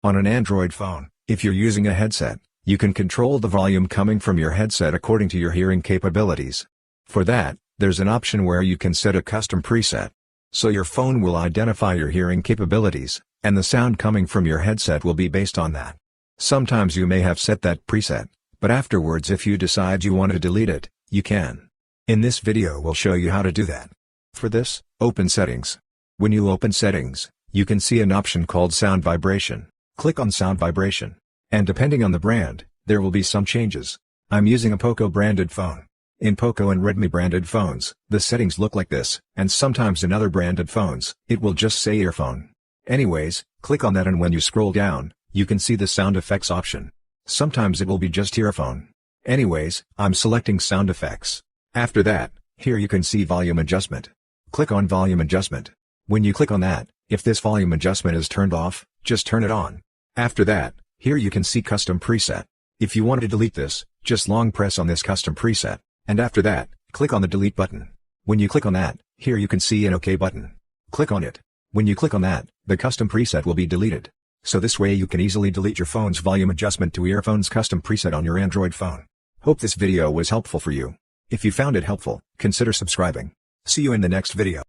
On an Android phone, if you're using a headset, you can control the volume coming from your headset according to your hearing capabilities. For that, there's an option where you can set a custom preset. So your phone will identify your hearing capabilities, and the sound coming from your headset will be based on that. Sometimes you may have set that preset, but afterwards if you decide you want to delete it, you can. In this video we'll show you how to do that. For this, open Settings. When you open Settings, you can see an option called Sound Vibration. Click on Sound Vibration. And depending on the brand, there will be some changes. I'm using a POCO branded phone. In POCO and Redmi branded phones, the settings look like this, and sometimes in other branded phones, it will just say earphone. Anyways, click on that and when you scroll down, you can see the sound effects option. Sometimes it will be just earphone. Anyways, I'm selecting sound effects. After that, here you can see volume adjustment. Click on volume adjustment. When you click on that, if this volume adjustment is turned off, just turn it on. After that, here you can see custom preset. If you want to delete this, just long press on this custom preset, and after that, click on the delete button. When you click on that, here you can see an OK button. Click on it. When you click on that, the custom preset will be deleted. So this way you can easily delete your phone's volume adjustment to Earphones custom preset on your Android phone. Hope this video was helpful for you. If you found it helpful, consider subscribing. See you in the next video.